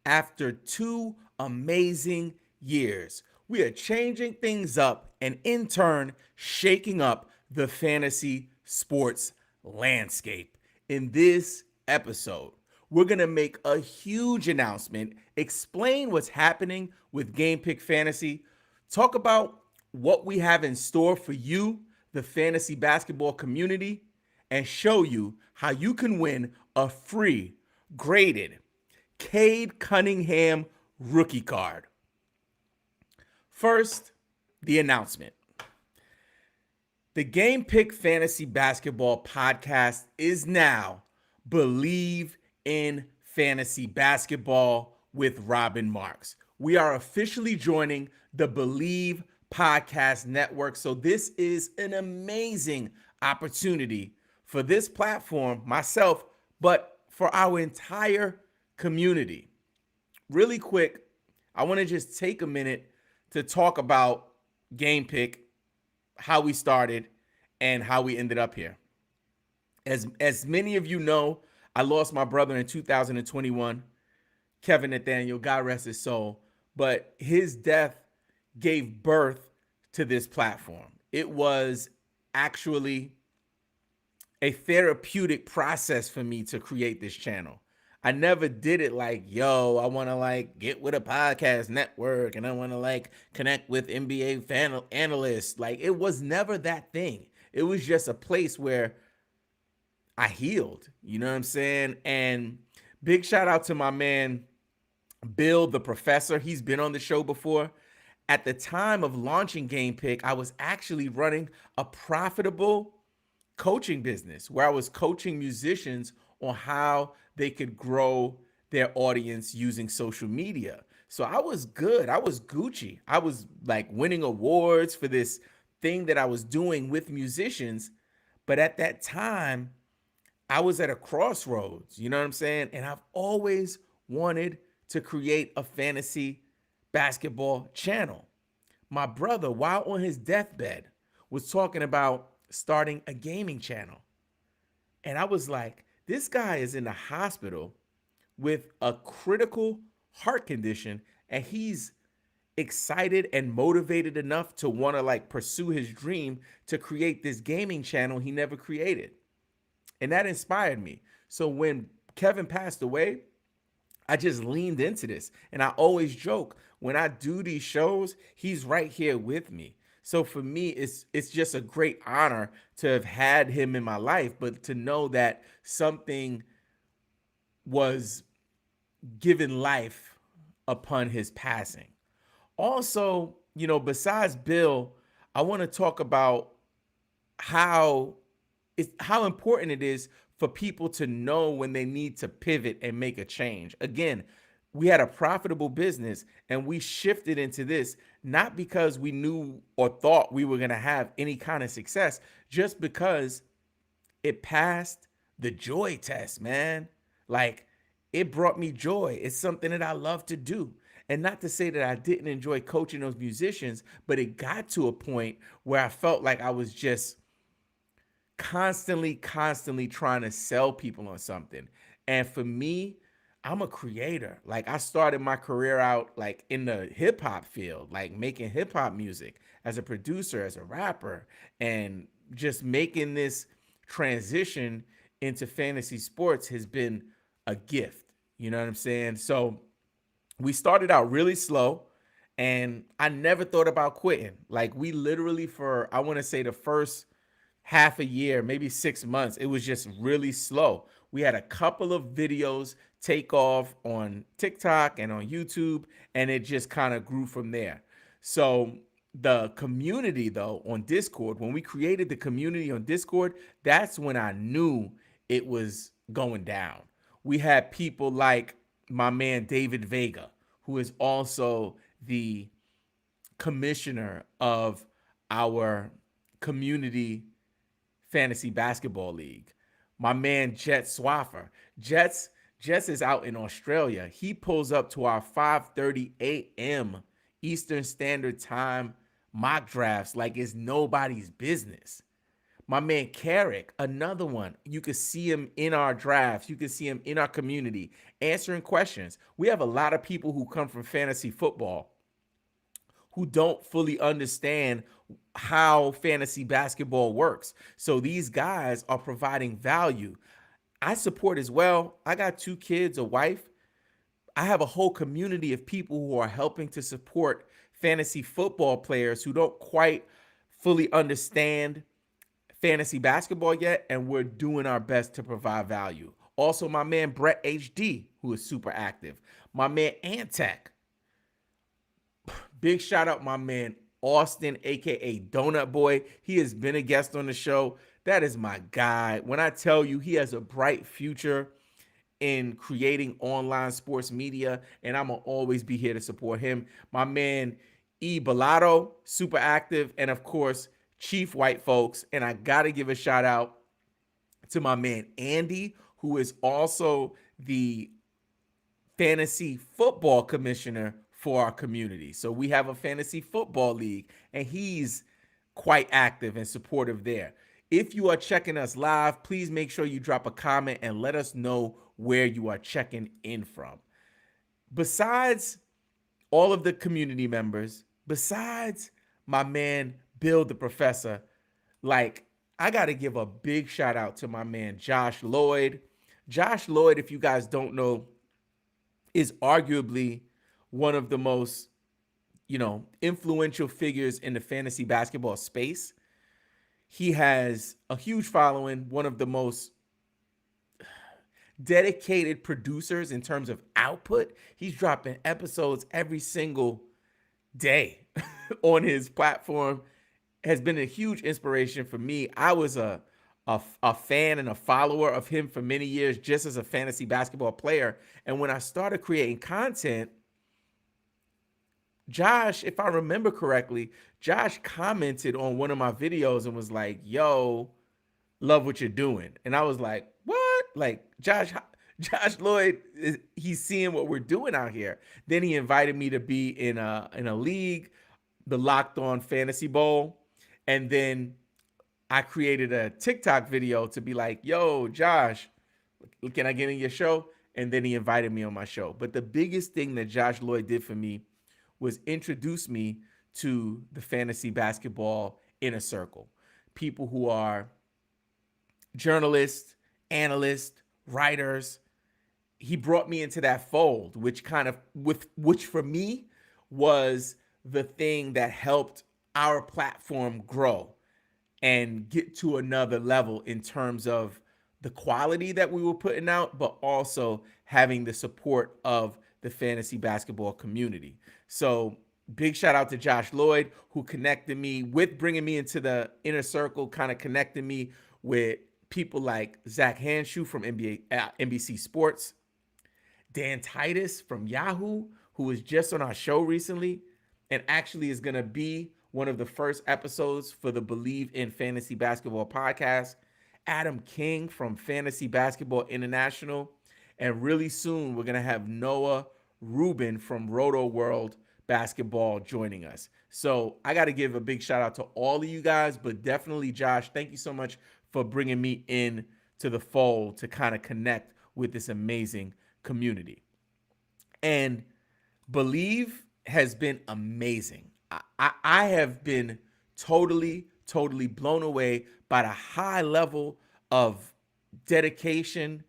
after 2 amazing years. We are changing things up and in turn shaking up the fantasy sports landscape. In this episode, we're going to make a huge announcement, explain what's happening with Game Pick Fantasy, talk about what we have in store for you, the fantasy basketball community, and show you how you can win a free graded Cade Cunningham Rookie Card. First, the announcement. The Game Pick Fantasy Basketball podcast is now Believe in Fantasy Basketball with Robin Marks. We are officially joining the Believe Podcast Network. So this is an amazing opportunity for this platform, myself, but for our entire community. Really quick, I want to just take a minute to talk about Game Pick, how we started, and how we ended up here. As many of you know, I lost my brother in 2021, Kevin Nathaniel, God rest his soul, but his death gave birth to this platform. It was actually a therapeutic process for me to create this channel. I never did it like, yo, I want to like get with a podcast network and I want to like connect with NBA fan analysts. Like it was never that thing. It was just a place where I healed, you know what I'm saying? And big shout out to my man, Bill, the professor. He's been on the show before. At the time of launching Game Pick, I was actually running a profitable coaching business where I was coaching musicians on how they could grow their audience using social media. So I was good. I was Gucci. I was like winning awards for this thing that I was doing with musicians. But at that time, I was at a crossroads, you know what I'm saying? And I've always wanted to create a fantasy basketball channel. My brother, while on his deathbed, was talking about starting a gaming channel. And I was like, this guy is in the hospital with a critical heart condition, and he's excited and motivated enough to want to like pursue his dream to create this gaming channel he never created. And that inspired me. So when Kevin passed away, I just leaned into this. And I always joke, when I do these shows, he's right here with me. So for me, it's just a great honor to have had him in my life, but to know that something was given life upon his passing. Also, you know, besides Bill, I want to talk about how important it is for people to know when they need to pivot and make a change. Again, we had a profitable business and we shifted into this, not because we knew or thought we were going to have any kind of success, just because it passed the joy test, man. Like it brought me joy. It's something that I love to do. And not to say that I didn't enjoy coaching those musicians, but it got to a point where I felt like I was just constantly trying to sell people on something. And for me, I'm a creator. Like I started my career out like in the hip hop field, like making hip hop music as a producer, as a rapper, and just making this transition into fantasy sports has been a gift. You know what I'm saying? So we started out really slow and I never thought about quitting. Like we literally for, I want to say the first half a year, maybe 6 months, it was just really slow. We had a couple of videos take off on TikTok and on YouTube, and it just kind of grew from there. So the community though on Discord, when we created the community on Discord, that's when I knew it was going down. We had people like my man David Vega, who is also the commissioner of our community fantasy basketball league. My man Jet Swaffer. Jets is out in Australia. He pulls up to our 5:30 a.m. Eastern Standard Time mock drafts like it's nobody's business. My man Carrick, another one. You could see him in our drafts. You could see him in our community answering questions. We have a lot of people who come from fantasy football who don't fully understand how fantasy basketball works. So these guys are providing value. I support as well. I got 2 kids, a wife. I have a whole community of people who are helping to support fantasy football players who don't quite fully understand fantasy basketball yet, and we're doing our best to provide value. Also, my man Brett HD, who is super active. My man Antec. Big shout out my man Austin, aka Donut Boy. He has been a guest on the show. That is my guy. When I tell you he has a bright future in creating online sports media, and I'm gonna always be here to support him. My man E Bellotto, super active, and of course Chief White Folks. And I gotta give a shout out to my man Andy, who is also the fantasy football commissioner for our community. So we have a fantasy football league, and he's quite active and supportive there. If you are checking us live, please make sure you drop a comment and let us know where you are checking in from. Besides all of the community members, besides my man Bill the Professor, like, I got to give a big shout out to my man Josh Lloyd. Josh Lloyd, if you guys don't know, is arguably one of the most, influential figures in the fantasy basketball space. He has a huge following, one of the most dedicated producers in terms of output. He's dropping episodes every single day on his platform. Has been a huge inspiration for me. I was a fan and a follower of him for many years, just as a fantasy basketball player. And when I started creating content, Josh, if I remember correctly, Josh commented on one of my videos and was like, yo, love what you're doing. And I was like, what? Like, Josh Lloyd, he's seeing what we're doing out here. Then he invited me to be in a league, the Locked On Fantasy Bowl. And then I created a TikTok video to be like, yo, Josh, can I get in your show? And then he invited me on my show. But the biggest thing that Josh Lloyd did for me was introduce me to the fantasy basketball inner circle. People who are journalists, analysts, writers. He brought me into that fold, which for me was the thing that helped our platform grow and get to another level in terms of the quality that we were putting out, but also having the support of the fantasy basketball community. So big shout out to Josh Lloyd, who connected me with bringing me into the inner circle, kind of connected me with people like Zach Hanshu from NBC Sports, Dan Titus from Yahoo, who was just on our show recently and actually is going to be one of the first episodes for the Believe in Fantasy Basketball podcast, Adam King from Fantasy Basketball International, and really soon we're going to have Noah Rubin from Roto World Basketball joining us. So I got to give a big shout out to all of you guys, but definitely Josh, thank you so much for bringing me in to the fold to kind of connect with this amazing community. And Believe has been amazing. I have been totally blown away by the high level of dedication,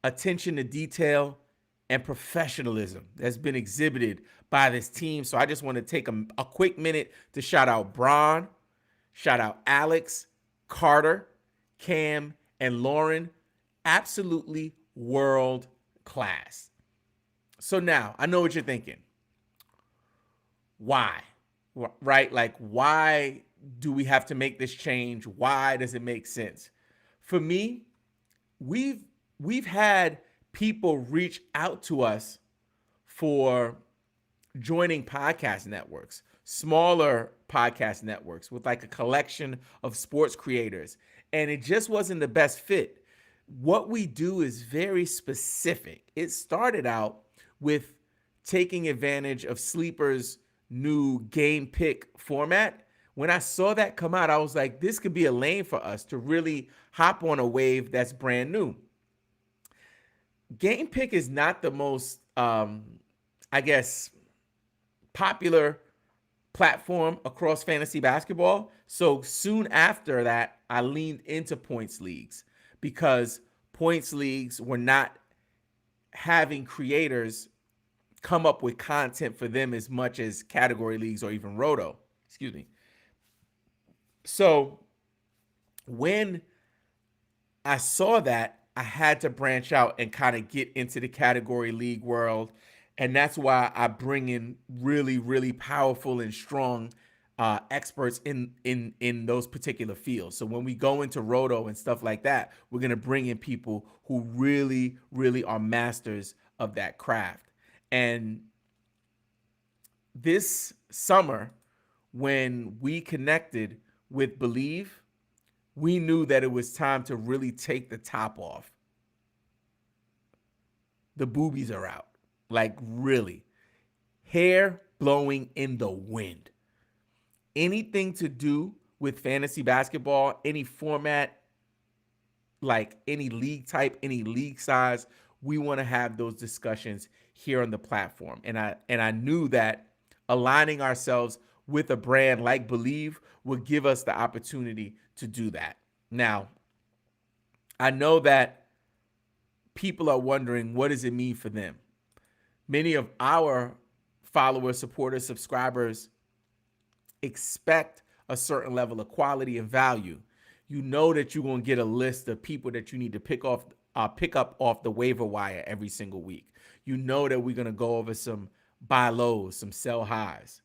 attention to detail, and professionalism that's been exhibited by this team. So I just want to take a quick minute to shout out Braun, shout out Alex, Carter, Cam, and Lauren. Absolutely world class. So now I know what you're thinking. Why? Right? Like, why do we have to make this change? Why does it make sense? For me, we've had people reach out to us for joining podcast networks, smaller podcast networks with like a collection of sports creators, and it just wasn't the best fit. What we do is very specific. It started out with taking advantage of Sleeper's new game pick format, When I saw that come out, I was like, this could be a lane for us to really hop on a wave that's brand new. Game Pick is not the most, I guess, popular platform across fantasy basketball. So soon after that, I leaned into points leagues because points leagues were not having creators come up with content for them as much as category leagues or even Roto. Excuse me. So when I saw that, I had to branch out and kind of get into the category league world. And that's why I bring in really, really powerful and strong experts in those particular fields. So when we go into Roto and stuff like that, we're going to bring in people who really, really are masters of that craft. And this summer, when we connected with Believe, we knew that it was time to really take the top off. The boobies are out. Like, really. Hair blowing in the wind. Anything to do with fantasy basketball, any format, like any league type, any league size, we want to have those discussions here on the platform. And I knew that aligning ourselves with a brand like Believe would give us the opportunity to do that. Now, I know that people are wondering, what does it mean for them? Many of our followers, supporters, subscribers expect a certain level of quality and value. You know that you're going to get a list of people that you need to pick up off the waiver wire every single week. You know that we're going to go over some buy lows, some sell highs.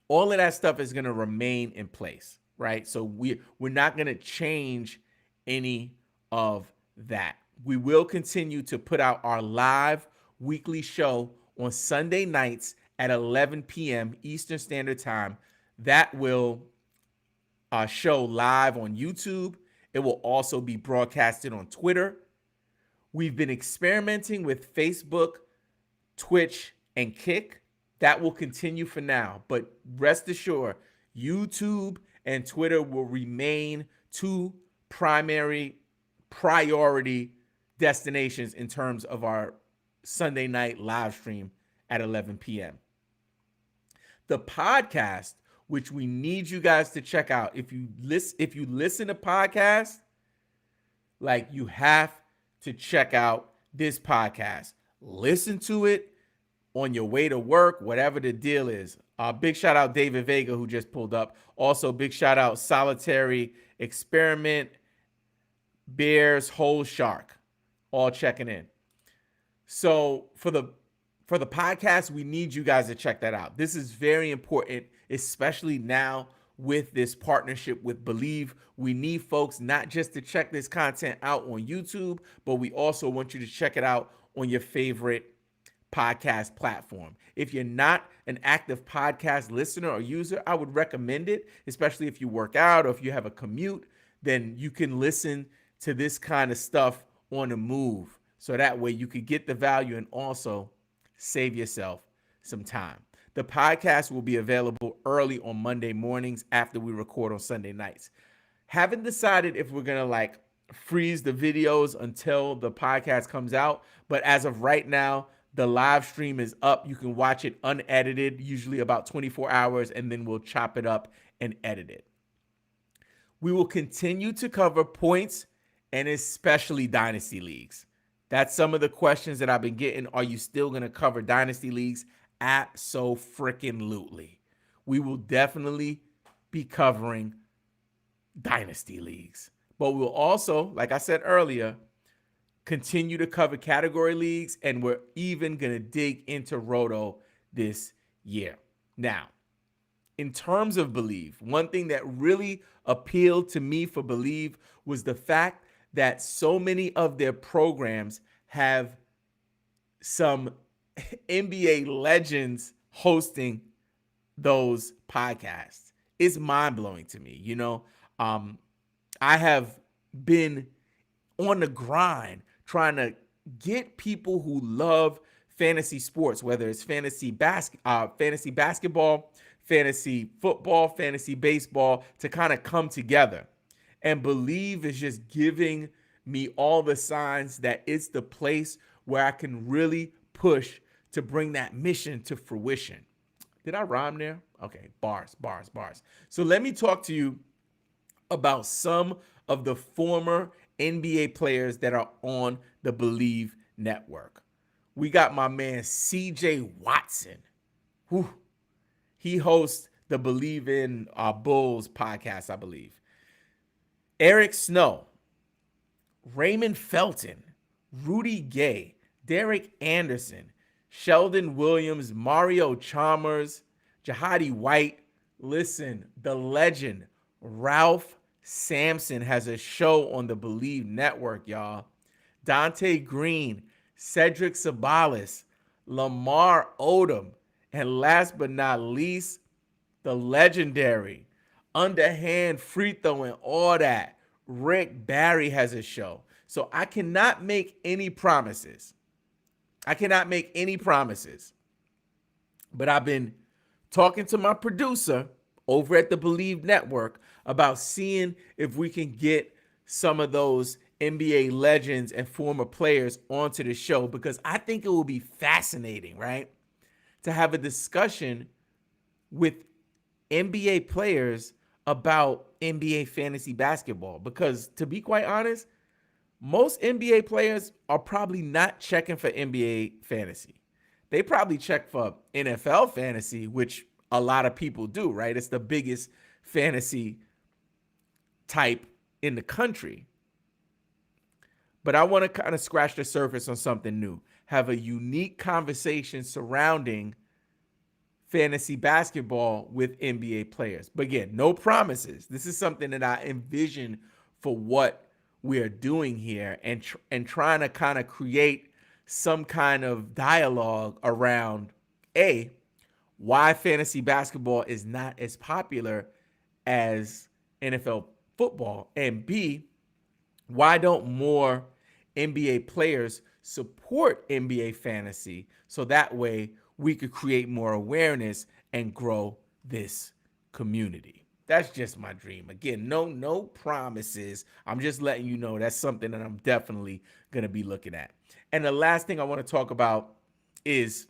All of that stuff is going to remain in place, right? So we're not going to change any of that. We will continue to put out our live weekly show on Sunday nights at 11 p.m. Eastern Standard Time. That will show live on YouTube. It will also be broadcasted on Twitter. We've been experimenting with Facebook, Twitch, and Kick. That will continue for now, but rest assured, YouTube and Twitter will remain two primary priority destinations in terms of our Sunday night live stream at 11 p.m. The podcast, which we need you guys to check out. If you listen to podcasts, like, you have to check out this podcast. Listen to it on your way to work, whatever the deal is. Big shout out David Vega, who just pulled up. Also, big shout out Solitary Experiment, Bears Whole Shark, all checking in. So for the podcast, we need you guys to check that out. This is very important, especially now with this partnership with Believe. We need folks not just to check this content out on YouTube, but we also want you to check it out on your favorite podcast platform. If you're not an active podcast listener or user, I would recommend it, especially if you work out or if you have a commute, then you can listen to this kind of stuff on the move. So that way you could get the value and also save yourself some time. The podcast will be available early on Monday mornings after we record on Sunday nights. Haven't decided if we're going to freeze the videos until the podcast comes out, but as of right now, the live stream is up. You can watch it unedited, usually about 24 hours, and then we'll chop it up and edit it. We will continue to cover points and especially dynasty leagues. That's some of the questions that I've been getting. Are you still going to cover dynasty leagues? Abso-freaking-lutely. We will definitely be covering dynasty leagues. But we'll also, like I said earlier, continue to cover category leagues, and we're even going to dig into Roto this year. Now, in terms of Believe, one thing that really appealed to me for Believe was the fact that so many of their programs have some NBA legends hosting those podcasts. It's mind-blowing to me. I have been on the grind trying to get people who love fantasy sports, whether it's fantasy basketball, fantasy football, fantasy baseball to kind of come together. And Believe is just giving me all the signs that it's the place where I can really push to bring that mission to fruition. Did I rhyme there? Okay, bars, bars, bars. So let me talk to you about some of the former NBA players that are on the Believe network. We got my man CJ Watson. Whew. He hosts the Believe in Bulls podcast, I believe. Eric Snow, Raymond Felton, Rudy Gay, Derek Anderson, Sheldon Williams, Mario Chalmers, Jahadi White. Listen, the legend Ralph Sampson has a show on the Believe network, y'all. Dante Green, Cedric Sabalas, Lamar Odom, and last but not least, the legendary underhand free throw and all that, Rick Barry has a show. So I cannot make any promises. But I've been talking to my producer over at the Believe Network about seeing if we can get some of those NBA legends and former players onto the show, because I think it will be fascinating, right, to have a discussion with NBA players about NBA fantasy basketball. Because to be quite honest, most NBA players are probably not checking for NBA fantasy. They probably check for NFL fantasy, which a lot of people do, right? It's the biggest fantasy type in the country. But I want to kind of scratch the surface on something new, have a unique conversation surrounding fantasy basketball with NBA players. But again, no promises. This is something that I envision for what we are doing here, and trying to kind of create some kind of dialogue around why fantasy basketball is not as popular as NFL football, and B, why don't more NBA players support NBA fantasy so that way we could create more awareness and grow this community. That's just my dream. Again, no promises. I'm just letting you know that's something that I'm definitely going to be looking at. And the last thing I want to talk about is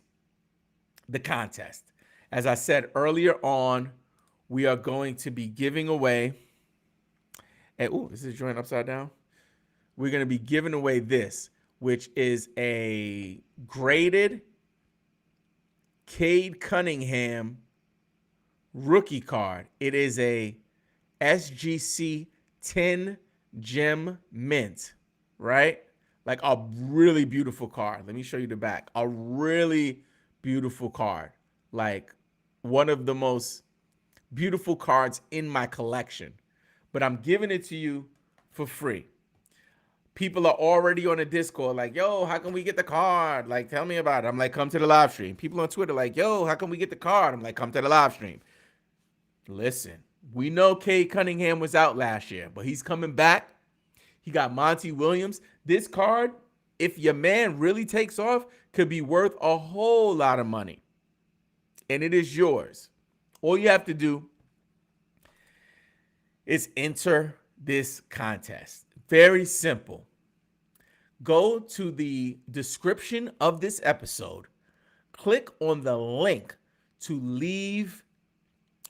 the contest. As I said earlier on, we are going to be giving away, and this is joint upside down. We're going to be giving away this, which is a graded Cade Cunningham Rookie Card. It is a SGC 10 gem mint, right? Like a really beautiful card. Let me show you the back. A really beautiful card. Like one of the most beautiful cards in my collection. But I'm giving it to you for free. People are already on the Discord like, yo, how can we get the card? Like, tell me about it. I'm like, come to the live stream. People on Twitter like, yo, how can we get the card? I'm like, come to the live stream. Listen, we know Cade Cunningham was out last year, but he's coming back. He got Monty Williams. This card, if your man really takes off, could be worth a whole lot of money. And it is yours. All you have to do is enter this contest. Very simple. Go to the description of this episode. Click on the link to leave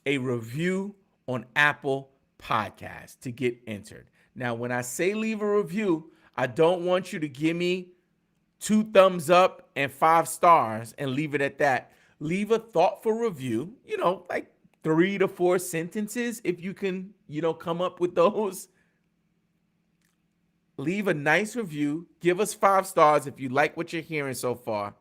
a review on Apple Podcasts to get entered. Now, when I say leave a review, I don't want you to give me 2 thumbs up and 5 stars and leave it at that. Leave a thoughtful review, like 3 to 4 sentences if you can, come up with those. Leave a nice review. Give us 5 stars if you like what you're hearing so far.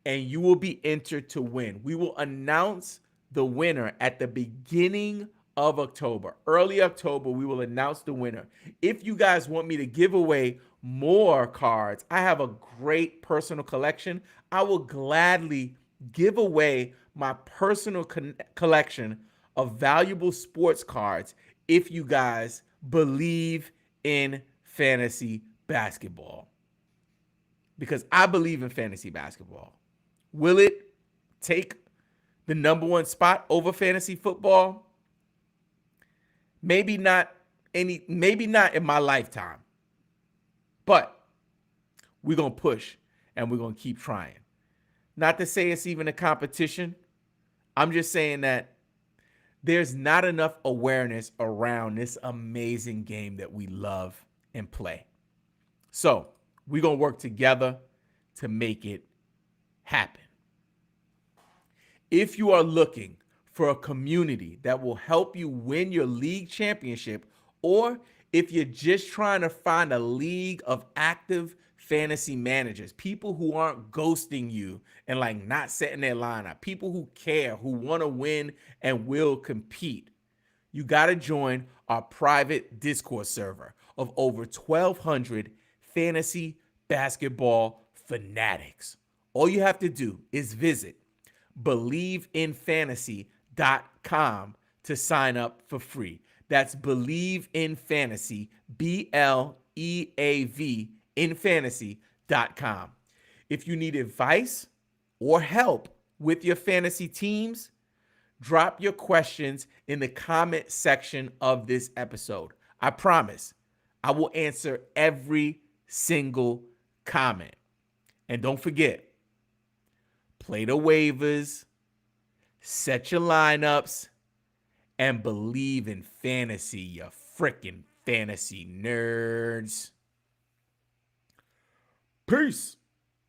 And you will be entered to win. We will announce the winner at the beginning of October. Early October, we will announce the winner. If you guys want me to give away more cards, I have a great personal collection. I will gladly give away my personal collection of valuable sports cards if you guys believe in fantasy basketball. Because I believe in fantasy basketball. Will it take the number one spot over fantasy football? Maybe not in my lifetime. But we're going to push and we're going to keep trying. Not to say it's even a competition. I'm just saying that there's not enough awareness around this amazing game that we love and play. So we're going to work together to make it happen. If you are looking for a community that will help you win your league championship, or if you're just trying to find a league of active fantasy managers, people who aren't ghosting you and like not setting their lineup, people who care, who want to win and will compete, you got to join our private Discord server of over 1,200 fantasy basketball fanatics. All you have to do is visit BelieveInFantasy.com to sign up for free. That's Believe in Fantasy, BLEAV in fantasy.com. If you need advice or help with your fantasy teams, drop your questions in the comment section of this episode. I promise I will answer every single comment. And don't forget, play the waivers, set your lineups, and believe in fantasy, you freaking fantasy nerds. Peace.